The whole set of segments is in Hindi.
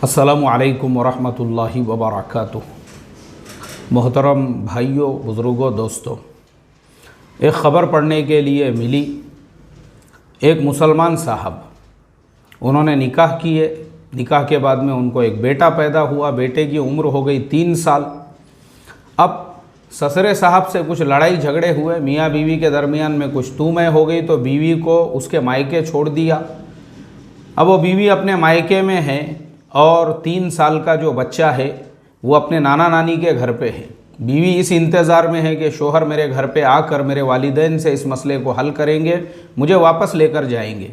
अस्सलामु अलैकुम वरहमतुल्लाहि वबरकातुह। मोहतरम भाइयों, बुज़ुर्गों, दोस्तों, एक ख़बर पढ़ने के लिए मिली। एक मुसलमान साहब, उन्होंने निकाह किए। निकाह के बाद में उनको एक बेटा पैदा हुआ। बेटे की उम्र हो गई 3 साल। अब ससुरे साहब से कुछ लड़ाई झगड़े हुए, मियाँ बीवी के दरमियान में कुछ तू मैं हो गई, तो बीवी को उसके मायके छोड़ दिया। अब वो बीवी अपने मायके में है और 3 साल का जो बच्चा है वो अपने नाना नानी के घर पे है। बीवी इस इंतज़ार में है कि शोहर मेरे घर पे आकर मेरे वालिदैन से इस मसले को हल करेंगे, मुझे वापस लेकर जाएंगे।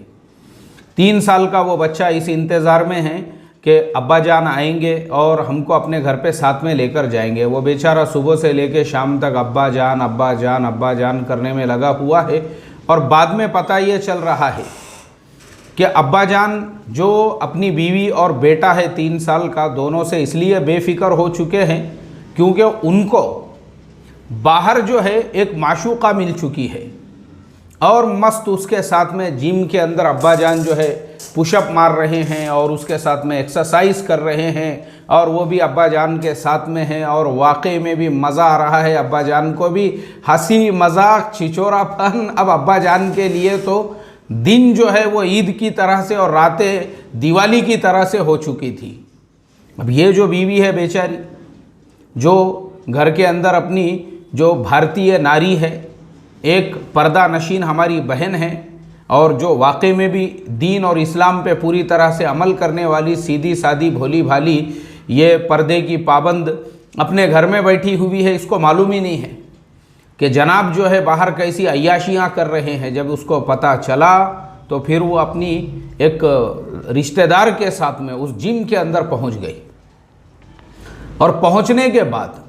3 साल का वो बच्चा इस इंतज़ार में है कि अब्बा जान आएंगे और हमको अपने घर पे साथ में लेकर जाएंगे। वो बेचारा सुबह से लेकर शाम तक अब्बा जान अब्बा जान अब्बा जान करने में लगा हुआ है। और बाद में पता ये चल रहा है कि अब्बा जान जो अपनी बीवी और बेटा है 3 साल का, दोनों से इसलिए बेफिक्र हो चुके हैं क्योंकि उनको बाहर जो है एक माशूका मिल चुकी है और मस्त उसके साथ में जिम के अंदर अब्बा जान जो है पुशअप मार रहे हैं और उसके साथ में एक्सरसाइज कर रहे हैं और वो भी अब्बा जान के साथ में है और वाकई में भी मज़ा आ रहा है। अब्बा जान को भी हंसी मजाक छिछोरापन। अब अब्बा जान के लिए तो दिन जो है वो ईद की तरह से और रातें दिवाली की तरह से हो चुकी थी। अब ये जो बीवी है बेचारी, जो घर के अंदर अपनी जो भारतीय नारी है, एक पर्दा नशीन हमारी बहन है और जो वाकई में भी दीन और इस्लाम पे पूरी तरह से अमल करने वाली, सीधी सादी भोली भाली, ये पर्दे की पाबंद अपने घर में बैठी हुई है। इसको मालूम ही नहीं है कि जनाब जो है बाहर कैसी अय्याशियाँ कर रहे हैं। जब उसको पता चला तो फिर वो अपनी एक रिश्तेदार के साथ में उस जिम के अंदर पहुंच गई। और पहुंचने के बाद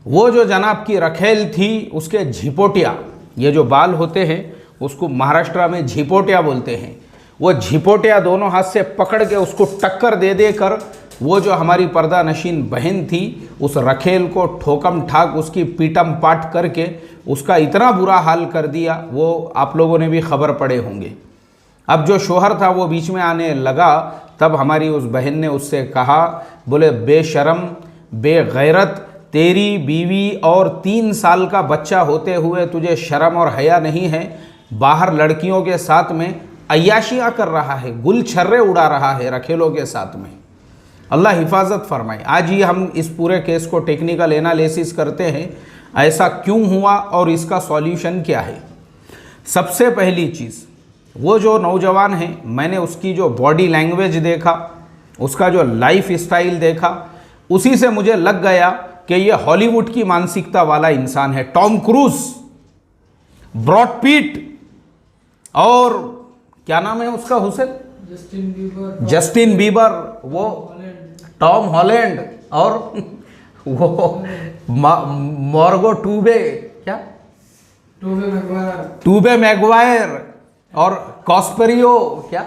वो जो जनाब की रखेल थी, उसके झिपोटिया, ये जो बाल होते हैं उसको महाराष्ट्र में झिपोटिया बोलते हैं, वो झिपोटिया दोनों हाथ से पकड़ के उसको टक्कर दे दे कर वो जो हमारी पर्दा नशीन बहन थी उस रखेल को ठोकम ठाक उसकी पीटम पाट करके उसका इतना बुरा हाल कर दिया। वो आप लोगों ने भी खबर पड़े होंगे। अब जो शोहर था वो बीच में आने लगा, तब हमारी उस बहन ने उससे कहा, बोले बेशरम बेगैरत, तेरी बीवी और 3 साल का बच्चा होते हुए तुझे शर्म और हया नहीं है? बाहर लड़कियों के साथ में अय्याशियाँ कर रहा है, गुल छर्रे उड़ा रहा है रखेलों के साथ में। अल्लाह हिफाजत फरमाए। आज ही हम इस पूरे केस को टेक्निकल एनालिसिस करते हैं, ऐसा क्यों हुआ और इसका सॉल्यूशन क्या है। सबसे पहली चीज़, वो जो नौजवान है, मैंने उसकी जो बॉडी लैंग्वेज देखा, उसका जो लाइफ स्टाइल देखा, उसी से मुझे लग गया कि ये हॉलीवुड की मानसिकता वाला इंसान है। टॉम क्रूज, ब्रॉड पीट और क्या नाम है उसका, हुसैन जस्टिन बीबर, वो टॉम हॉलैंड और वो मॉर्गो टूबे मैगवायर और कॉस्पेरियो, क्या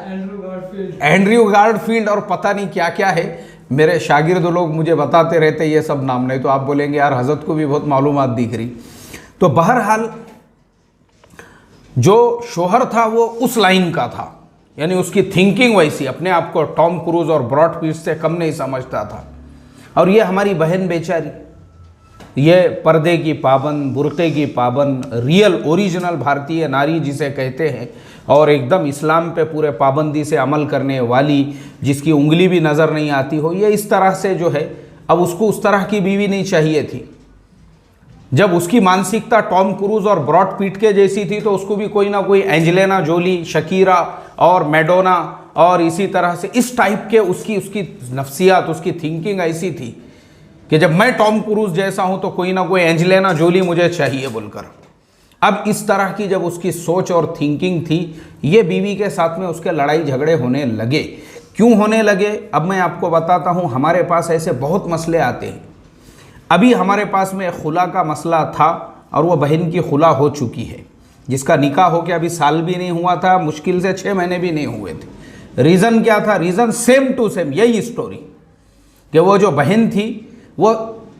एंड्रयू गार्डफील्ड और पता नहीं क्या क्या है। मेरे शागिर्द लोग मुझे बताते रहते ये सब नाम, नहीं तो आप बोलेंगे यार हजरत को भी बहुत मालूमात दिख रही। तो बहरहाल जो शोहर था वो उस लाइन का था, यानी उसकी थिंकिंग वैसी, अपने आप को टॉम क्रूज और ब्रॉड पीट से कम नहीं समझता था। और ये हमारी बहन बेचारी, ये पर्दे की पाबंद, बुर्के की पाबंद, रियल ओरिजिनल भारतीय नारी जिसे कहते हैं, और एकदम इस्लाम पे पूरे पाबंदी से अमल करने वाली, जिसकी उंगली भी नज़र नहीं आती हो, ये इस तरह से जो है। अब उसको उस तरह की बीवी नहीं चाहिए थी। जब उसकी मानसिकता टॉम क्रूज और ब्रॉड पीट के जैसी थी तो उसको भी कोई ना कोई एंजेलिना जोली, शकीरा और मैडोना और इसी तरह से इस टाइप के उसकी नफ्सियात, उसकी थिंकिंग ऐसी थी कि जब मैं टॉम क्रूज जैसा हूं तो कोई ना कोई एंजेलिना जोली मुझे चाहिए बोलकर। अब इस तरह की जब उसकी सोच और थिंकिंग थी, ये बीवी के साथ में उसके लड़ाई झगड़े होने लगे। क्यों होने लगे अब मैं आपको बताता हूं। हमारे पास ऐसे बहुत मसले आते हैं। अभी हमारे पास में खुला का मसला था और वो बहन की खुला हो चुकी है, जिसका निकाह हो के अभी साल भी नहीं हुआ था, मुश्किल से 6 महीने भी नहीं हुए थे। रीज़न क्या था? रीज़न सेम टू सेम यही स्टोरी कि वो जो बहन थी वो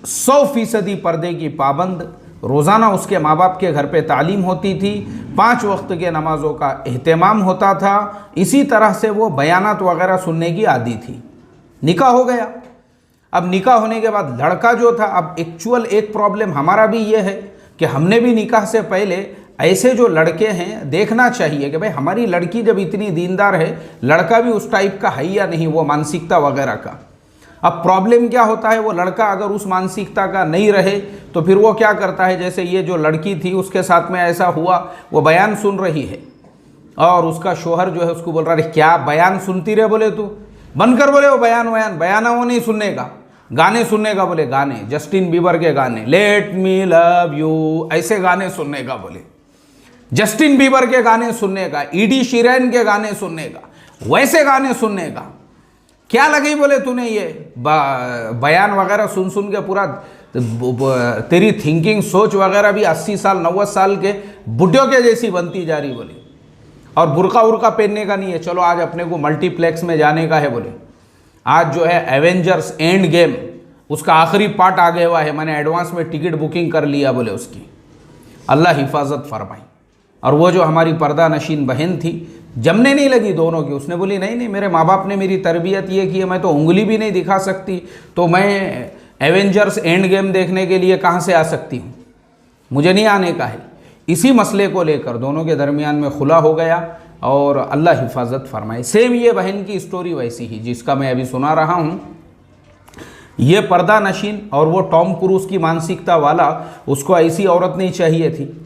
100% पर्दे की पाबंद, रोज़ाना उसके माँ बाप के घर पे तालीम होती थी, 5 वक्त के नमाज़ों का एहतमाम होता था, इसी तरह से वो बयानात वगैरह सुनने की आदी थी। निकाह हो गया। अब निकाह होने के बाद लड़का जो था, अब एक्चुअल एक प्रॉब्लम हमारा भी ये है कि हमने भी निकाह से पहले ऐसे जो लड़के हैं देखना चाहिए कि भाई हमारी लड़की जब इतनी दीनदार है, लड़का भी उस टाइप का है या नहीं, वो मानसिकता वगैरह का। अब प्रॉब्लम क्या होता है, वो लड़का अगर उस मानसिकता का नहीं रहे तो फिर वो क्या करता है, जैसे ये जो लड़की थी उसके साथ में ऐसा हुआ, वो बयान सुन रही है और उसका शोहर जो है उसको बोल रहा है क्या बयान सुनती रहे, बोले तू बंद कर, बोले वो बयान वो नहीं सुनने का, गाने सुनने का, बोले गाने जस्टिन बीबर के गाने, लेट मी लव यू, ऐसे गाने सुनने का, बोले जस्टिन बीबर के गाने सुनने का, ईडी शीरन के गाने सुनने का, वैसे गाने सुनने का। क्या लगी, बोले तूने ये बयान वगैरह सुन सुन के पूरा तेरी थिंकिंग सोच वगैरह भी 80 साल 90 साल के बुढ़ियों के जैसी बनती जा रही, बोले और बुरका उर्का पहनने का नहीं है, चलो आज अपने को मल्टीप्लेक्स में जाने का है, बोले आज जो है एवेंजर्स एंड गेम उसका आखिरी पार्ट आ गया हुआ है, मैंने एडवांस में टिकट बुकिंग कर लिया, बोले उसकी। अल्लाह हिफाजत फरमाई। और वो जो हमारी पर्दा नशीन बहन थी, जमने नहीं लगी दोनों की, उसने बोली नहीं मेरे माँ बाप ने मेरी तरबियत ये की है, मैं तो उंगली भी नहीं दिखा सकती, तो मैं एवेंजर्स एंड गेम देखने के लिए कहाँ से आ सकती हूँ, मुझे नहीं आने का है। इसी मसले को लेकर दोनों के दरमियान में खुला हो गया और अल्लाह हिफाजत फरमाए। सेम ये बहन की स्टोरी वैसी ही जिसका मैं अभी सुना रहा हूँ। ये पर्दा नशीन और वो टॉम क्रूज की मानसिकता वाला, उसको ऐसी औरत नहीं चाहिए थी।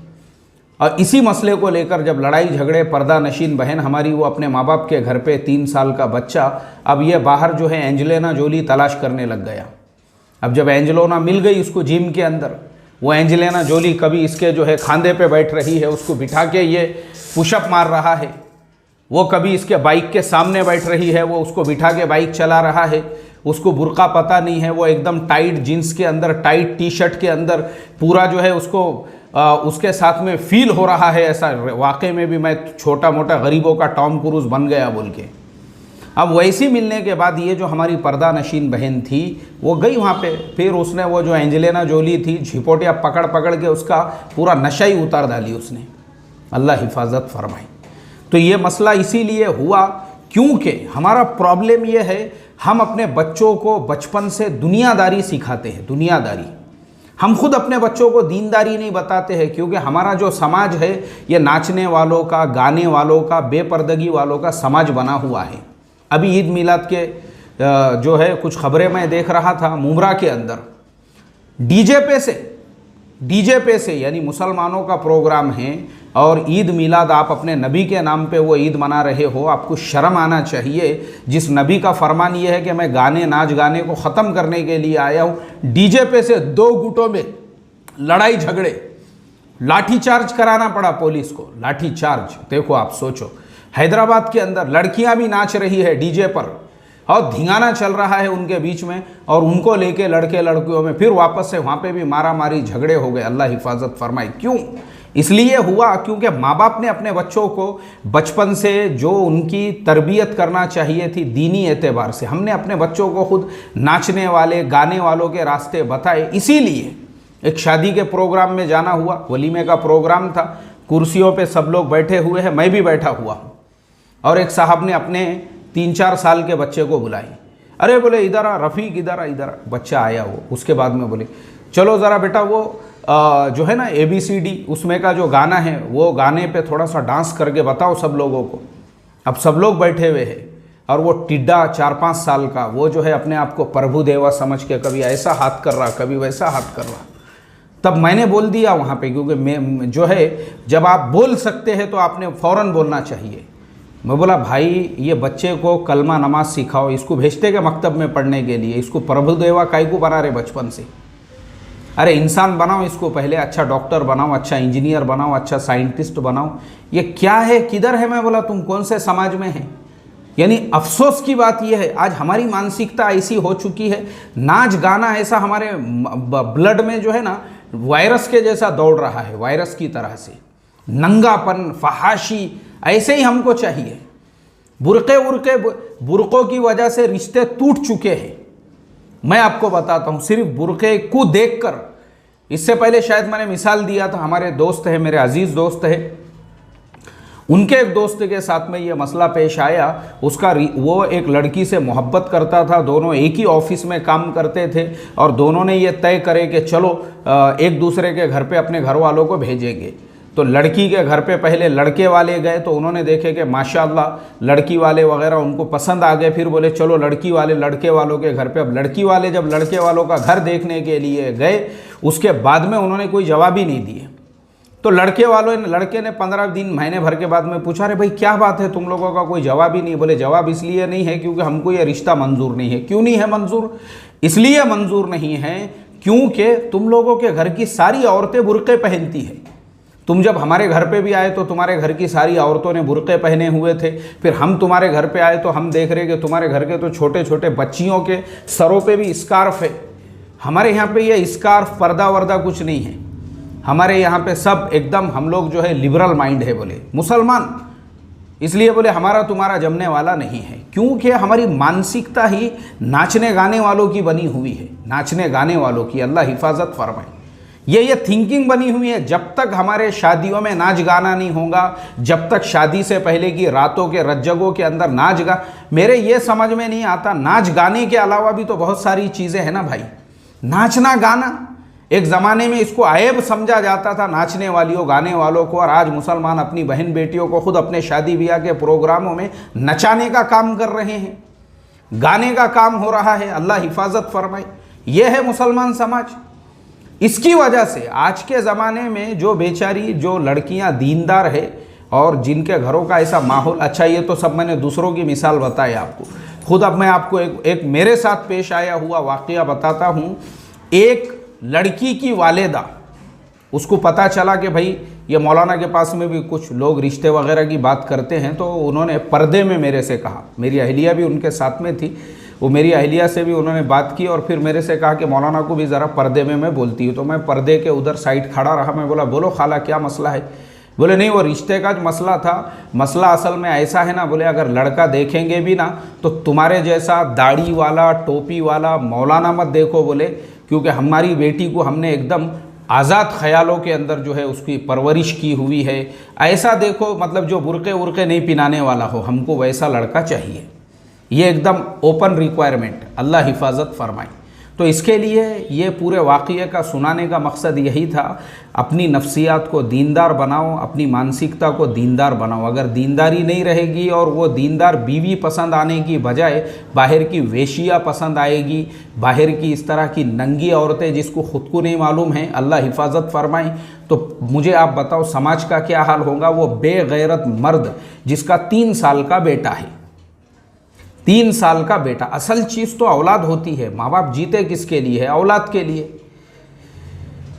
और इसी मसले को लेकर जब लड़ाई झगड़े, पर्दा नशीन बहन हमारी वो अपने माँ बाप के घर पे 3 साल का बच्चा, अब ये बाहर जो है एंजेलिना जोली तलाश करने लग गया। अब जब एंजेलिना मिल गई उसको जिम के अंदर, वो एंजेलिना जोली कभी इसके जो है खांधे पे बैठ रही है, उसको बिठा के ये पुशअप मार रहा है, वो कभी इसके बाइक के सामने बैठ रही है, वो उसको बिठा के बाइक चला रहा है, उसको बुर्का पता नहीं है, वो एकदम टाइट जीन्स के अंदर, टाइट टी शर्ट के अंदर पूरा जो है उसको उसके साथ में फील हो रहा है ऐसा वाकई में भी मैं छोटा मोटा गरीबों का टॉम क्रूज बन गया बोल के। अब वैसी मिलने के बाद ये जो हमारी पर्दा नशीन बहन थी वो गई वहाँ पे, फिर उसने वो जो एंजेलिना जोली थी झिपोटिया पकड़ पकड़ के उसका पूरा नशा ही उतार डाली उसने। अल्लाह हिफाजत फरमाए। तो ये मसला इसीलिए हुआ क्योंकि हमारा प्रॉब्लम ये है, हम अपने बच्चों को बचपन से दुनियादारी सिखाते हैं, दुनियादारी। हम खुद अपने बच्चों को दीनदारी नहीं बताते हैं, क्योंकि हमारा जो समाज है ये नाचने वालों का, गाने वालों का, बेपर्दगी वालों का समाज बना हुआ है। अभी ईद मिलाद के जो है कुछ खबरें मैं देख रहा था, मुमरा के अंदर डीजे पे से यानी मुसलमानों का प्रोग्राम है और ईद मिलाद आप अपने नबी के नाम पे वो ईद मना रहे हो, आपको शर्म आना चाहिए। जिस नबी का फरमान ये है कि मैं गाने नाच गाने को ख़त्म करने के लिए आया हूँ, डीजे पे से 2 गुटों में लड़ाई झगड़े, लाठी चार्ज कराना पड़ा पुलिस को, लाठी चार्ज। देखो आप सोचो, हैदराबाद के अंदर लड़कियां भी नाच रही है डीजे पर और धिंगाना चल रहा है उनके बीच में, और उनको लेके लड़के लड़कियों में फिर वापस से वहाँ पे भी मारा मारी झगड़े हो गए। अल्लाह हिफाजत फरमाए। क्यों? इसलिए हुआ क्योंकि माँ बाप ने अपने बच्चों को बचपन से जो उनकी तरबियत करना चाहिए थी दीनी एतबार से, हमने अपने बच्चों को खुद नाचने वाले गाने वालों के रास्ते बताए। इसीलिए एक शादी के प्रोग्राम में जाना हुआ, वलीमे का प्रोग्राम था, कुर्सियों पे सब लोग बैठे हुए हैं, मैं भी बैठा हुआ हूँ, और एक साहब ने अपने 3-4 साल के बच्चे को बुलाई। अरे बोले इधर आ रफ़ीक, इधर आ, इधर आ। बच्चा आया वो, उसके बाद में बोले चलो ज़रा बेटा वो जो है ना ABCD उसमें का जो गाना है वो गाने पे थोड़ा सा डांस करके बताओ सब लोगों को। अब सब लोग बैठे हुए हैं और वो टिड्डा 4-5 साल का वो जो है अपने आप को प्रभु देवा समझ के कभी ऐसा हाथ कर रहा, कभी वैसा हाथ कर रहा। तब मैंने बोल दिया वहाँ पे, क्योंकि मैं जो है जब आप बोल सकते हैं तो आपने फ़ौरन बोलना चाहिए। मैं बोला भाई ये बच्चे को कलमा नमाज सिखाओ, इसको भेजते के मकतब में पढ़ने के लिए, इसको प्रभु देवा काहे को बना रहे बचपन से। अरे इंसान बनाओ इसको पहले, अच्छा डॉक्टर बनाओ, अच्छा इंजीनियर बनाओ, अच्छा साइंटिस्ट बनाओ। ये क्या है, किधर है? मैं बोला तुम कौन से समाज में है? यानी अफसोस की बात यह है आज हमारी मानसिकता ऐसी हो चुकी है, नाच गाना ऐसा हमारे ब्लड में जो है ना वायरस के जैसा दौड़ रहा है, वायरस की तरह से। नंगापन, फहाशी ऐसे ही हमको चाहिए। बुरकों की वजह से रिश्ते टूट चुके हैं। मैं आपको बताता हूँ, सिर्फ बुरके को देखकर, इससे पहले शायद मैंने मिसाल दिया था, हमारे दोस्त है, मेरे अजीज़ दोस्त है, उनके एक दोस्त के साथ में ये मसला पेश आया। वो एक लड़की से मोहब्बत करता था, दोनों एक ही ऑफिस में काम करते थे और दोनों ने ये तय करे कि चलो एक दूसरे के घर पे अपने घर वालों को भेजेंगे। तो लड़की के घर पे पहले लड़के वाले गए तो उन्होंने देखे कि माशाअल्लाह लड़की वाले वगैरह उनको पसंद आ गए। फिर बोले चलो लड़की वाले लड़के वालों के घर पे। अब लड़की वाले जब लड़के वालों का घर देखने के लिए गए, उसके बाद में उन्होंने कोई जवाब ही नहीं दिए। तो लड़के ने 15 दिन महीने भर के बाद में पूछा, अरे भाई क्या बात है, तुम लोगों का कोई जवाब ही नहीं। बोले जवाब इसलिए नहीं है क्योंकि हमको ये रिश्ता मंजूर नहीं है। क्यों नहीं है मंजूर? इसलिए मंजूर नहीं है क्योंकि तुम लोगों के घर की सारी औरतें बुर्के पहनती है। तुम जब हमारे घर पे भी आए तो तुम्हारे घर की सारी औरतों ने बुर्के पहने हुए थे। फिर हम तुम्हारे घर पे आए तो हम देख रहे कि तुम्हारे घर के तो छोटे छोटे बच्चियों के सरों पे भी स्कार्फ है। हमारे यहाँ पे ये स्कार्फ पर्दा वर्दा कुछ नहीं है। हमारे यहाँ पे सब एकदम, हम लोग जो है लिबरल माइंड है, बोले मुसलमान। इसलिए बोले हमारा तुम्हारा जमने वाला नहीं है, क्योंकि हमारी मानसिकता ही नाचने गाने वालों की बनी हुई है। नाचने गाने वालों की अल्लाह हिफाजत फरमाए। ये थिंकिंग बनी हुई है। जब तक हमारे शादियों में नाच गाना नहीं होगा, जब तक शादी से पहले की रातों के रज्जगों के अंदर मेरे ये समझ में नहीं आता, नाच गाने के अलावा भी तो बहुत सारी चीज़ें हैं ना भाई। नाचना गाना एक ज़माने में इसको आयब समझा जाता था, नाचने वालियों गाने वालों को, और आज मुसलमान अपनी बहन बेटियों को खुद अपने शादी ब्याह के प्रोग्रामों में नचाने का काम कर रहे हैं, गाने का काम हो रहा है। अल्लाह हिफाजत फरमाए। यह है मुसलमान समाज। इसकी वजह से आज के ज़माने में जो लड़कियां दीनदार है और जिनके घरों का ऐसा माहौल अच्छा, ये तो सब मैंने दूसरों की मिसाल बताई आपको। खुद अब मैं आपको एक मेरे साथ पेश आया हुआ वाक़या बताता हूँ। एक लड़की की वालिदा, उसको पता चला कि भाई ये मौलाना के पास में भी कुछ लोग रिश्ते वगैरह की बात करते हैं, तो उन्होंने पर्दे में मेरे से कहा। मेरी अहलिया भी उनके साथ में थी, वो मेरी अहलिया से भी उन्होंने बात की और फिर मेरे से कहा कि मौलाना को भी ज़रा पर्दे में मैं बोलती हूँ। तो मैं पर्दे के उधर साइड खड़ा रहा। मैं बोला बोलो खाला क्या मसला है? बोले नहीं, वो रिश्ते का जो मसला था, मसला असल में ऐसा है ना, बोले अगर लड़का देखेंगे भी ना तो तुम्हारे जैसा दाढ़ी वाला टोपी वाला मौलाना मत देखो, बोले क्योंकि हमारी बेटी को हमने एकदम आज़ाद ख्यालों के अंदर जो है उसकी परवरिश की हुई है। ऐसा देखो, मतलब जो बुर्के वुर्के नहीं पिनाने वाला हो, हमको वैसा लड़का चाहिए। ये एकदम ओपन रिक्वायरमेंट। अल्लाह हिफाजत फरमाए। तो इसके लिए ये पूरे वाक़ये का सुनाने का मकसद यही था, अपनी नफ्सियात को दीनदार बनाओ, अपनी मानसिकता को दीनदार बनाओ। अगर दीनदारी नहीं रहेगी और वो दीनदार बीवी पसंद आने की बजाय बाहर की वेशिया पसंद आएगी, बाहर की इस तरह की नंगी औरतें जिसको ख़ुद को नहीं मालूम है, अल्लाह हिफाजत फरमाए, तो मुझे आप बताओ समाज का क्या हाल होगा। वो बेगैरत मर्द जिसका 3 साल का बेटा है, 3 साल का बेटा। असल चीज़ तो औलाद होती है। माँ बाप जीते किसके लिए है? औलाद के लिए।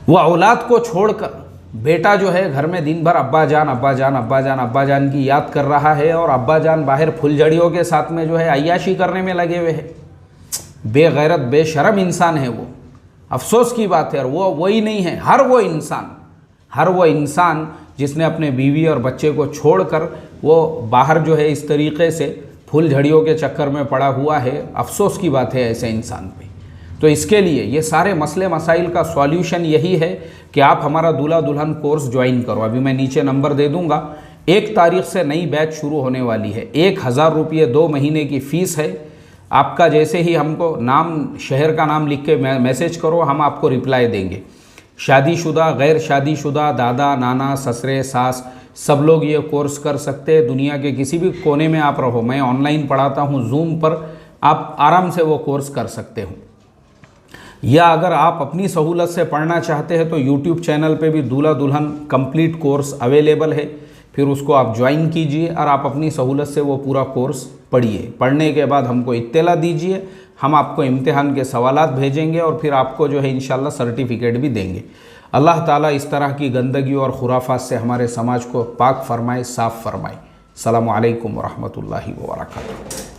वो औलाद को छोड़कर बेटा जो है घर में दिन भर अब्बा जान अब्बा जान अब्बा जान अब्बा जान की याद कर रहा है और अब्बा जान बाहर फुलझड़ियों के साथ में जो है अय्याशी करने में लगे हुए हैं। बेगैरत बेशरम इंसान है वो। अफसोस की बात है। और वो वही नहीं है, हर वो इंसान जिसने अपने बीवी और बच्चे को छोड़कर वो बाहर जो है इस तरीक़े से फुलझड़ियों के चक्कर में पड़ा हुआ है। अफसोस की बात है ऐसे इंसान पे। तो इसके लिए ये सारे मसले मसाइल का सॉल्यूशन यही है कि आप हमारा दूल्हा दुल्हन कोर्स ज्वाइन करो। अभी मैं नीचे नंबर दे दूंगा। 1 तारीख से नई बैच शुरू होने वाली है। 1000 रुपये 2 महीने की फ़ीस है। आपका जैसे ही हमको नाम, शहर का नाम लिख के मैसेज करो, हम आपको रिप्लाई देंगे। शादीशुदा, गैर शादीशुदा, दादा नाना, ससुरे सास, सब लोग ये कोर्स कर सकते हैं। दुनिया के किसी भी कोने में आप रहो, मैं ऑनलाइन पढ़ाता हूँ जूम पर, आप आराम से वो कोर्स कर सकते हो। या अगर आप अपनी सहूलत से पढ़ना चाहते हैं तो यूट्यूब चैनल पे भी दूल्हा दुल्हन कंप्लीट कोर्स अवेलेबल है। फिर उसको आप ज्वाइन कीजिए और आप अपनी सहूलत से वो पूरा कोर्स पढ़िए। पढ़ने के बाद हमको इत्तला दीजिए, हम आपको इम्तिहान के सवालात भेजेंगे और फिर आपको जो है इंशाल्लाह सर्टिफिकेट भी देंगे। अल्लाह ताला इस तरह की गंदगी और खुराफात से हमारे समाज को पाक फरमाए, साफ़ फरमाए। अस्सलामु अलैकुम व रहमतुल्लाहि व बरकातुहू।